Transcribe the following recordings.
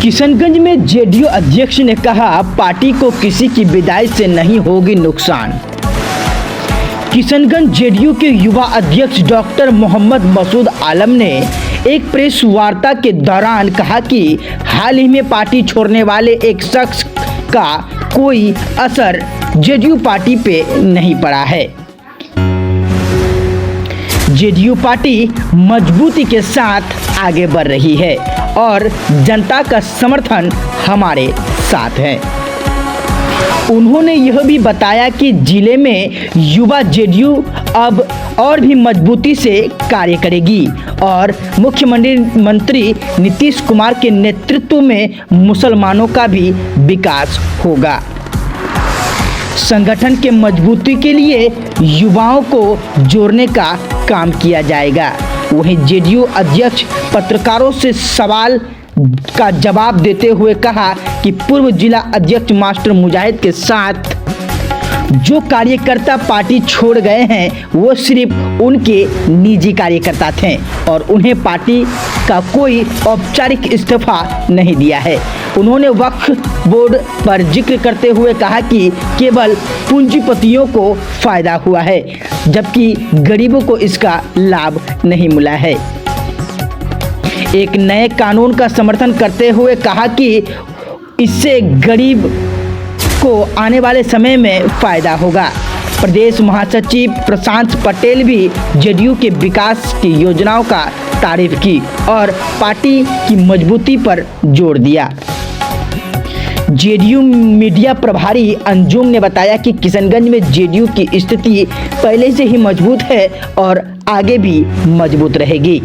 किशनगंज में जेडीयू अध्यक्ष ने कहा, पार्टी को किसी की विदाई से नहीं होगी नुकसान। किशनगंज जेडीयू के युवा अध्यक्ष डॉक्टर मोहम्मद मसूद आलम ने एक प्रेस वार्ता के दौरान कहा कि हाल ही में पार्टी छोड़ने वाले एक शख्स का कोई असर जेडीयू पार्टी पे नहीं पड़ा है। जेडीयू पार्टी मजबूती के साथ आगे बढ़ रही है और जनता का समर्थन हमारे साथ है। उन्होंने यह भी बताया कि जिले में युवा जेडीयू अब और भी मजबूती से कार्य करेगी और मुख्यमंत्री नीतीश कुमार के नेतृत्व में मुसलमानों का भी विकास होगा। संगठन के मजबूती के लिए युवाओं को जोड़ने का काम किया जाएगा। वहीं जेडीयू अध्यक्ष पत्रकारों से सवाल का जवाब देते हुए कहा कि पूर्व जिला अध्यक्ष मास्टर मुजाहिद के साथ जो कार्यकर्ता पार्टी छोड़ गए हैं वो सिर्फ उनके निजी कार्यकर्ता थे और उन्हें पार्टी का कोई औपचारिक इस्तीफा नहीं दिया है। उन्होंने वक्फ बोर्ड पर जिक्र करते हुए कहा कि केवल पूंजीपतियों को फायदा हुआ है जबकि गरीबों को इसका लाभ नहीं मिला है। एक नए कानून का समर्थन करते हुए कहा कि इससे गरीब को आने वाले समय में फायदा होगा। प्रदेश महासचिव प्रशांत पटेल भी जेडीयू के विकास की योजनाओं का तारीफ की और पार्टी की मजबूती पर जोर दिया। जेडीयू मीडिया प्रभारी अंजुम ने बताया कि किशनगंज में जेडीयू की स्थिति पहले से ही मजबूत है और आगे भी मजबूत रहेगी।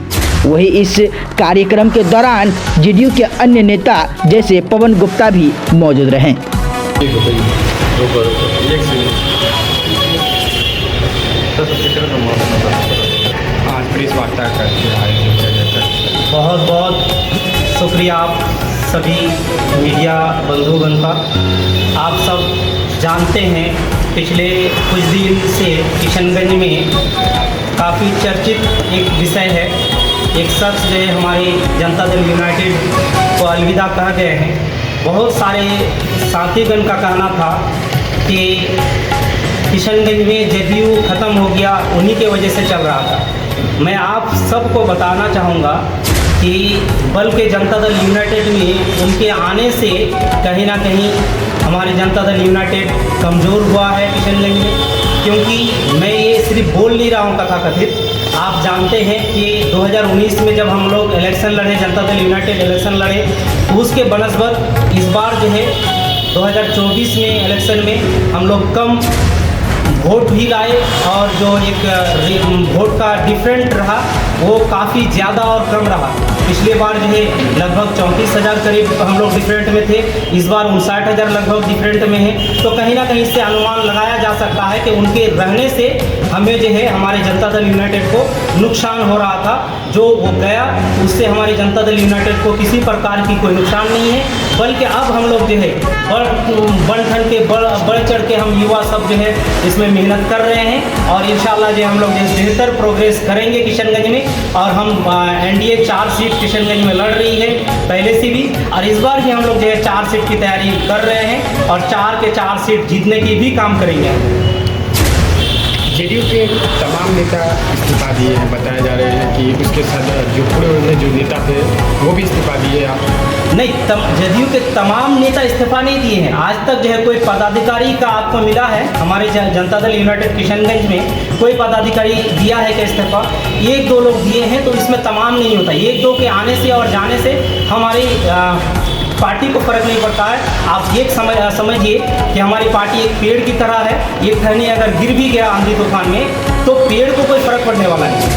वहीं इस कार्यक्रम के दौरान जेडीयू के अन्य नेता जैसे पवन गुप्ता भी मौजूद रहे। बहुत बहुत शुक्रिया आप सभी मीडिया बंधुगण का। आप सब जानते हैं पिछले कुछ दिन से किशनगंज में काफ़ी चर्चित एक विषय है। एक शख्स जो है हमारी जनता दल यूनाइटेड को अलविदा कह गए हैं। बहुत सारे साथीगण का कहना था कि किशनगंज में जेडीयू ख़त्म हो गया, उन्हीं के वजह से चल रहा था। मैं आप सबको बताना चाहूँगा कि बल्कि जनता दल यूनाइटेड में उनके आने से कहीं ना कहीं हमारी जनता दल यूनाइटेड कमज़ोर हुआ है किशनगंज में। क्योंकि मैं ये सिर्फ बोल नहीं रहा हूँ तथाकथित। आप जानते हैं कि 2019 में जब हम लोग इलेक्शन लड़े, जनता दल यूनाइटेड इलेक्शन लड़े, तो उसके बनस्बत इस बार जो है 2024 में इलेक्शन में हम लोग कम वोट भी लाए और जो एक वोट का डिफरेंट रहा वो काफ़ी ज़्यादा और कम रहा। पिछले बार जो है लगभग 34,000 करीब हम लोग डिफरेंट में थे, इस बार 59,000 लगभग डिफरेंट में है। तो कहीं ना कहीं इससे अनुमान लगाया जा सकता है कि उनके रहने से हमें जो है हमारे जनता दल यूनाइटेड को नुकसान हो रहा था। जो वो गया उससे हमारी जनता दल यूनाइटेड को किसी प्रकार की कोई नुकसान नहीं है, बल्कि अब हम लोग जो है बढ़ ठन के बढ़ चढ़ के हम युवा सब जो है इसमें मेहनत कर रहे हैं और इंशाल्लाह जो हम लोग बेहतर प्रोग्रेस करेंगे किशनगंज में। और हम एनडीए 4 सीट किशनगंज में लड़ रही है पहले से भी, और इस बार भी हम लोग जो है 4 सीट की तैयारी कर रहे हैं और 4 के 4 सीट जीतने की भी काम करेंगे। जेडीयू के तमाम नेता इस्तीफा दिए हैं, बताया जा रहे हैं कि उसके साथ जो पूरे उनमें जो नेता थे वो भी इस्तीफा दिए। आप नहीं, जेडीयू के तमाम नेता इस्तीफा नहीं दिए हैं। आज तक जो है कोई पदाधिकारी का आपको मिला है हमारे जनता दल यूनाइटेड किशनगंज में कोई पदाधिकारी दिया है क्या इस्तीफा? 1-2 लोग दिए हैं, तो इसमें तमाम नहीं होता। 1-2 के आने से और जाने से हमारी पार्टी को फर्क नहीं पड़ता है। आप ये समझिए कि हमारी पार्टी एक पेड़ की तरह है। ये टहनी अगर गिर भी गया आंधी तूफान में तो पेड़ को कोई फर्क पड़ने वाला नहीं।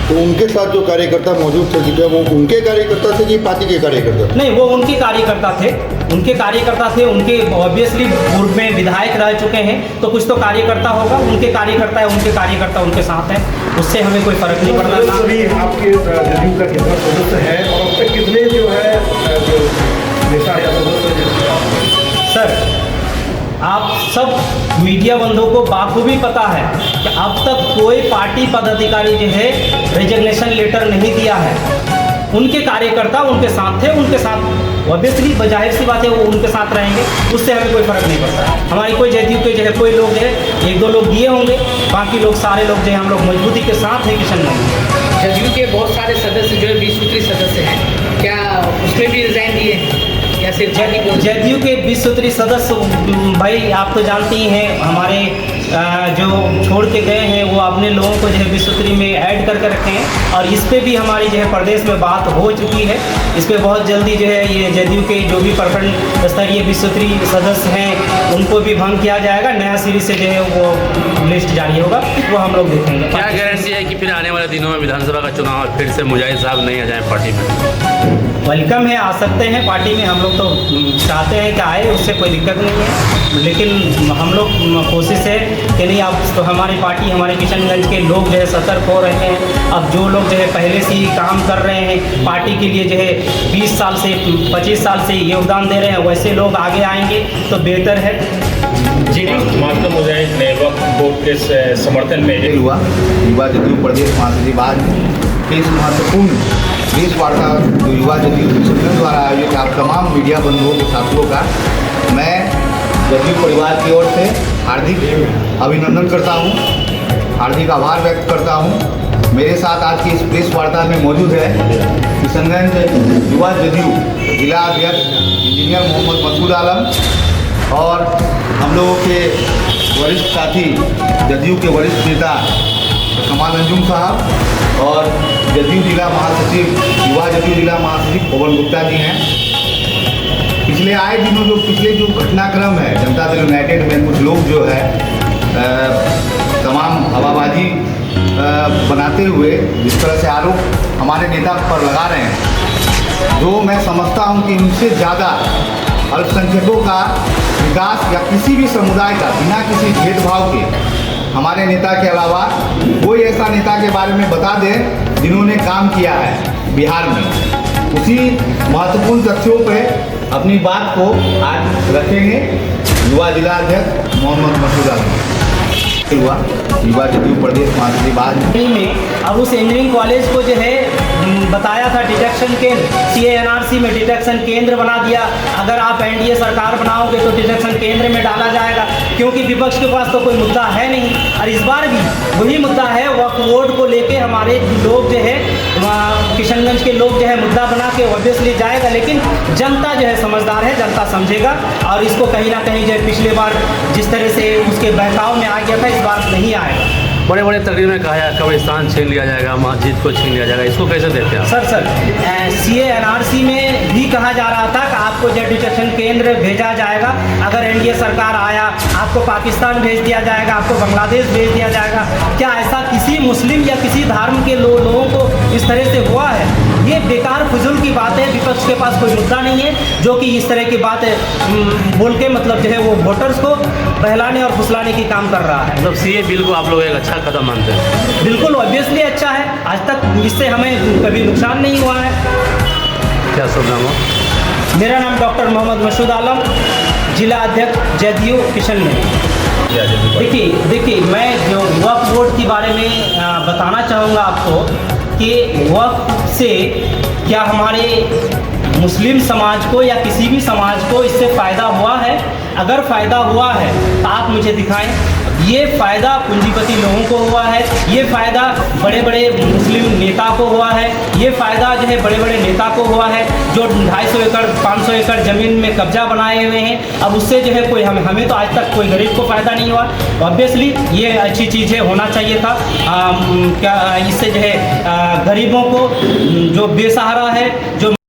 तो उनके साथ जो कार्यकर्ता मौजूद थे, क्या वो उनके कार्यकर्ता थे कि पार्टी के कार्यकर्ता? नहीं, वो उनके कार्यकर्ता थे। उनके ऑब्वियसली पूर्व में विधायक रह चुके हैं, तो कुछ तो कार्यकर्ता होगा। उनके कार्यकर्ता है, उनके कार्यकर्ता उनके साथ है, उससे हमें कोई फर्क नहीं पड़ता। सभी आपके जेडीयू का कितना सदस्य है और अब तक कितने जो है जो नेता या सदस्य? सर, आप सब मीडिया बंधुओं को बाखूबी पता है कि अब तक कोई पार्टी पदाधिकारी जो है रेजिग्नेशन लेटर नहीं दिया है। उनके कार्यकर्ता उनके साथ थे, उनके साथ ऑब्वियसली जाहिर सी बात है वो उनके साथ रहेंगे, उससे हमें कोई फ़र्क नहीं पड़ता। हमारी कोई जदयू के जो है कोई लोग जो है 1-2 लोग दिए होंगे, बाकी लोग सारे लोग जो है हम लोग मजबूती के साथ हैं किशनगंज में। जदयू के बहुत सारे सदस्य जो है 20 सूत्री सदस्य हैं, क्या उसमें भी रिजाइन दिए हैं या सिर्फ जदयू के 20 सूत्री सदस्य भाई आप तो जानते ही हैं, हमारे जो छोड़ के गए हैं वो अपने लोगों को जो है 20 सूत्री में ऐड करके रखे हैं, और इस पे भी हमारी जो है प्रदेश में बात हो चुकी है। इस पे बहुत जल्दी जो है ये जदयू के जो भी प्रखंड स्तरीय 20 सूत्री सदस्य हैं उनको भी भंग किया जाएगा, नया सीरी से जो है वो लिस्ट जारी होगा, वो हम लोग देखेंगे। क्या गारंटी है कि फिर आने वाले दिनों में विधानसभा का चुनाव फिर से मुजाहिद साहब नहीं आ जाए पार्टी में? वेलकम है, आ सकते हैं पार्टी में, हम लोग तो चाहते हैं कि आए, उससे कोई दिक्कत नहीं है, लेकिन हम लोग कोशिश है कि नहीं, अब तो हमारी पार्टी, हमारे किशनगंज के लोग जो है सतर्क हो रहे हैं। अब जो लोग जो है पहले से ही काम कर रहे हैं पार्टी के लिए, जो है 20 साल से 25 साल से योगदान दे रहे हैं, वैसे लोग आगे आएंगे तो बेहतर है। मातम मुजाहिद ने वक्फ बोर्ड के समर्थन में हुआ युवा जदयू प्रदेश महासचिव आज के इस महत्वपूर्ण प्रेस वार्ता जो युवा जदयू संगठन द्वारा आयोजित आप तमाम मीडिया बंधुओं के साथियों का मैं जदयू परिवार की ओर से हार्दिक अभिनंदन करता हूं, हार्दिक आभार व्यक्त करता हूं। मेरे साथ आज की इस प्रेस वार्ता में मौजूद है किशनगंज युवा जदयू जिला अध्यक्ष इंजीनियर मोहम्मद मसूद आलम और हम लोगों के वरिष्ठ साथी जदयू के वरिष्ठ नेता कमाल अंजुम साहब और जदयू जिला महासचिव युवा जदयू जिला महासचिव पवन गुप्ता जी हैं। पिछले आए दिनों पिछले जो घटनाक्रम है जनता दल यूनाइटेड में कुछ लोग जो है तमाम हवाबाजी बनाते हुए जिस तरह से आरोप हमारे नेता पर लगा रहे हैं, जो मैं समझता हूं कि उनसे ज़्यादा अल्पसंख्यकों का विकास या किसी भी समुदाय का बिना किसी भेदभाव के हमारे नेता के अलावा कोई ऐसा नेता के बारे में बता दें जिन्होंने काम किया है बिहार में। उसी महत्वपूर्ण तथ्यों पे अपनी बात को आज रखेंगे युवा जिला अध्यक्ष मोहम्मद मसूद आलम। युवा जदयू प्रदेश महासचिव आज में अब उस इंजीनियरिंग कॉलेज को जो है बताया था डिटेक्शन केंद्र, CANRC में डिटेक्शन केंद्र बना दिया। अगर आप NDA सरकार बनाओगे तो डिटेक्शन केंद्र में डाला जाएगा, क्योंकि विपक्ष के पास तो कोई मुद्दा है नहीं। और इस बार भी वही मुद्दा है, वक्फ बोर्ड को लेके हमारे लोग जो है किशनगंज के लोग जो है मुद्दा बना के ऑब्वियसली जाएगा, लेकिन जनता जो है समझदार है, जनता समझेगा और इसको कहीं ना कहीं जो है पिछले बार जिस तरह से उसके बहकाव में आ गया था, इस बार नहीं आएगा। बड़े बड़े तकरीर में कहा है कब्रिस्तान छीन लिया जाएगा, मस्जिद को छीन लिया जाएगा, इसको कैसे देखते हैं? सर CANRC में भी कहा जा रहा था कि आपको जो डिटेक्शन केंद्र भेजा जाएगा, अगर NDA सरकार आया आपको पाकिस्तान भेज दिया जाएगा, आपको बांग्लादेश भेज दिया जाएगा। क्या ऐसा किसी मुस्लिम या किसी धर्म के लोगों को इस तरह से हुआ है? ये बेकार फजूल की बात है। विपक्ष के पास कोई मुद्दा नहीं है जो कि इस तरह की बात बोल के मतलब जो है वो वोटर्स को बहलाने और फुसलाने की काम कर रहा है। मतलब CA बिल को आप लोग एक अच्छा कदम मानते हैं? बिल्कुल, ऑब्वियसली अच्छा है, आज तक इससे हमें कभी नुकसान नहीं हुआ है। क्या शुभ नाम हो? मेरा नाम डॉक्टर मोहम्मद मसूद आलम, जिला अध्यक्ष जदयू किशनगंज। देखिए मैं जो वक्फ बोर्ड के बारे में बताना चाहूँगा आपको कि वक्फ से क्या हमारे मुस्लिम समाज को या किसी भी समाज को इससे फ़ायदा हुआ है? अगर फ़ायदा हुआ है तो आप मुझे दिखाएं। ये फ़ायदा पूंजीपति लोगों को हुआ है, ये फ़ायदा बड़े बड़े मुस्लिम नेता को हुआ है, ये फ़ायदा जो है बड़े बड़े नेता को हुआ है जो 250 एकड़ 500 एकड़ ज़मीन में कब्जा बनाए हुए हैं। अब उससे जो है कोई हमें तो आज तक कोई गरीब को फ़ायदा नहीं हुआ। ऑब्वियसली ये अच्छी चीज़ है, होना चाहिए था। क्या इससे जो है गरीबों को जो बेसहारा है, जो